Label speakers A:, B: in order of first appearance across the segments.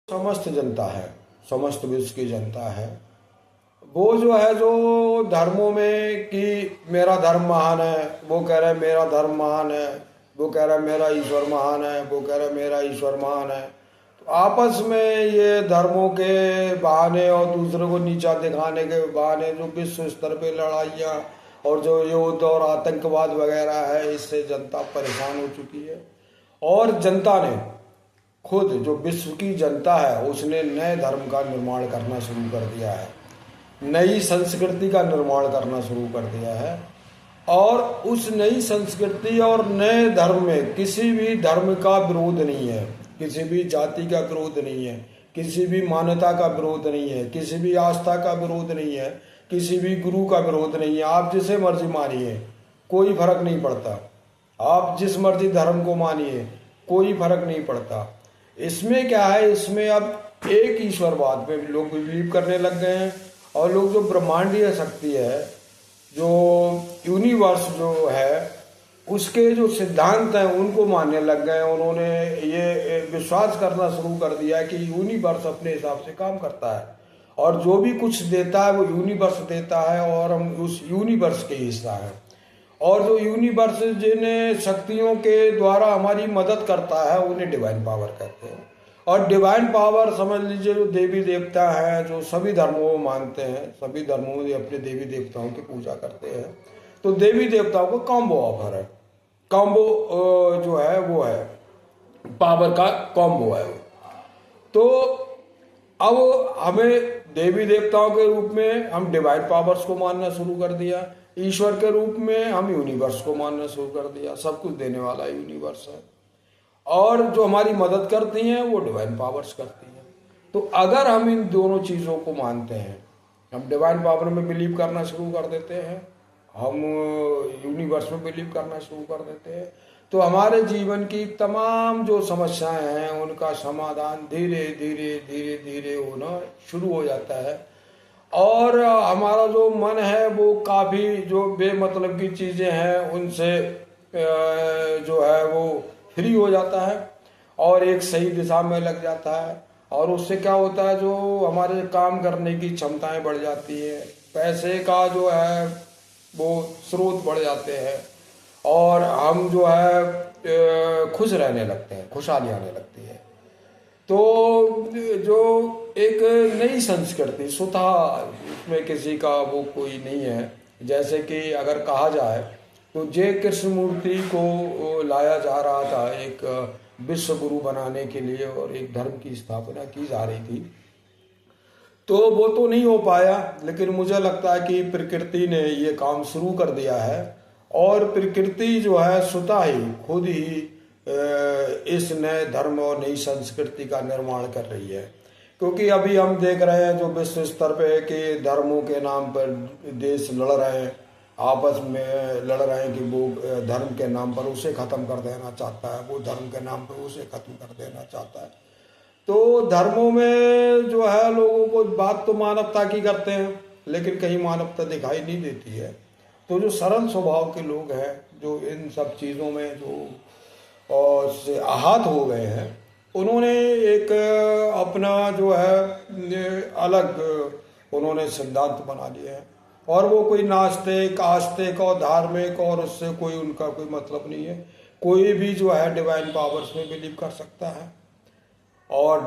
A: समस्त जनता है, समस्त विश्व की जनता है। वो जो है जो धर्मों में कि मेरा धर्म महान है, वो कह रहा है मेरा धर्म महान है, वो कह रहा है मेरा ईश्वर महान है, वो कह रहा है मेरा ईश्वर महान है। तो आपस में ये धर्मों के बहाने और दूसरे को नीचा दिखाने के बहाने जो विश्व स्तर पे लड़ाइयाँ और जो युद्ध और आतंकवाद वगैरह है, इससे जनता परेशान हो चुकी है। और जनता ने खुद जो विश्व की जनता है उसने नए धर्म का निर्माण करना शुरू कर दिया है, नई संस्कृति का निर्माण करना शुरू कर दिया है। और उस नई संस्कृति और नए धर्म में किसी भी धर्म का विरोध नहीं है, किसी भी जाति का विरोध नहीं है, किसी भी मान्यता का विरोध नहीं है, किसी भी आस्था का विरोध नहीं है, किसी भी गुरु का विरोध नहीं है। आप जिसे मर्जी मानिए, कोई फर्क नहीं पड़ता। आप जिस मर्जी धर्म को मानिए, कोई फर्क नहीं पड़ता। इसमें क्या है, इसमें अब एक ईश्वरवाद पे लोग बिलीव करने लग गए हैं। और लोग जो ब्रह्मांडीय शक्ति है, जो यूनिवर्स जो है, उसके जो सिद्धांत हैं उनको मानने लग गए हैं। उन्होंने ये विश्वास करना शुरू कर दिया है कि यूनिवर्स अपने हिसाब से काम करता है और जो भी कुछ देता है वो यूनिवर्स देता है और हम उस यूनिवर्स के हिस्सा हैं। और जो यूनिवर्स जिन शक्तियों के द्वारा हमारी मदद करता है उन्हें डिवाइन पावर कहते हैं। और डिवाइन पावर समझ लीजिए जो देवी देवता हैं, जो सभी धर्मों में मानते हैं, सभी धर्मों में अपने देवी देवताओं की पूजा करते हैं, तो देवी देवताओं को कॉम्बो ऑफर है। कॉम्बो जो है वो है पावर का कॉम्बो है। तो अब हमें देवी देवताओं के रूप में हम डिवाइन पावर्स को मानना शुरू कर दिया, ईश्वर के रूप में हम यूनिवर्स को मानना शुरू कर दिया। सब कुछ देने वाला यूनिवर्स है और जो हमारी मदद करती हैं वो डिवाइन पावर्स करती हैं। तो अगर हम इन दोनों चीज़ों को मानते हैं, हम डिवाइन पावर में बिलीव करना शुरू कर देते हैं, हम यूनिवर्स में बिलीव करना शुरू कर देते हैं, तो हमारे जीवन की तमाम जो समस्याएं हैं उनका समाधान धीरे धीरे धीरे धीरे होना शुरू हो जाता है। और हमारा जो मन है वो काफ़ी जो बेमतलब की चीज़ें हैं उनसे जो है वो फ्री हो जाता है और एक सही दिशा में लग जाता है। और उससे क्या होता है, जो हमारे काम करने की क्षमताएं बढ़ जाती है, पैसे का जो है वो स्रोत बढ़ जाते हैं और हम जो है खुश रहने लगते हैं, खुशहाली आने लगती है। तो जो एक नई संस्कृति स्वतः, इसमें किसी का वो कोई नहीं है। जैसे कि अगर कहा जाए तो जय कृष्णमूर्ति को लाया जा रहा था एक विश्व गुरु बनाने के लिए और एक धर्म की स्थापना की जा रही थी, तो वो तो नहीं हो पाया। लेकिन मुझे लगता है कि प्रकृति ने ये काम शुरू कर दिया है और प्रकृति जो है स्वतः ही खुद ही इस नए धर्म और नई संस्कृति का निर्माण कर रही है। क्योंकि अभी हम देख रहे हैं जो विश्व स्तर पे कि धर्मों के नाम पर देश लड़ रहे हैं, आपस में लड़ रहे हैं कि वो धर्म के नाम पर उसे ख़त्म कर देना चाहता है, वो धर्म के नाम पर उसे ख़त्म कर देना चाहता है। तो धर्मों में जो है लोगों को बात तो मानवता की करते हैं लेकिन कहीं मानवता दिखाई नहीं देती है। तो जो सरल स्वभाव के लोग हैं, जो इन सब चीज़ों में जो और से आहत हो गए हैं, उन्होंने एक अपना जो है अलग उन्होंने सिद्धांत बना लिए हैं। और वो कोई नास्तिक आस्तिक और धार्मिक और उससे कोई उनका कोई मतलब नहीं है। कोई भी जो है डिवाइन पावर्स में बिलीव कर सकता है और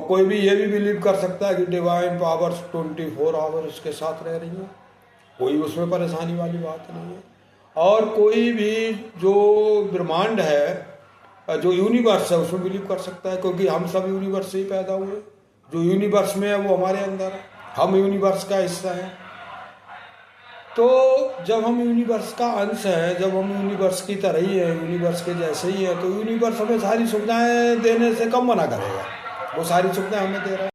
A: कोई भी ये भी बिलीव कर सकता है कि डिवाइन पावर्स 24 आवर उसके साथ रह रही है, कोई उसमें परेशानी वाली बात नहीं है। और कोई भी जो ब्रह्मांड है, जो यूनिवर्स है, उसमें बिलीव कर सकता है, क्योंकि हम सब यूनिवर्स से ही पैदा हुए। जो यूनिवर्स में है वो हमारे अंदर है, हम यूनिवर्स का हिस्सा हैं। तो जब हम यूनिवर्स का अंश हैं, जब हम यूनिवर्स की तरह ही है, यूनिवर्स के जैसे ही है, तो यूनिवर्स हमें सारी सुविधाएं देने से कम मना करेगा। वो सारी सुविधाएं हमें दे रहा है।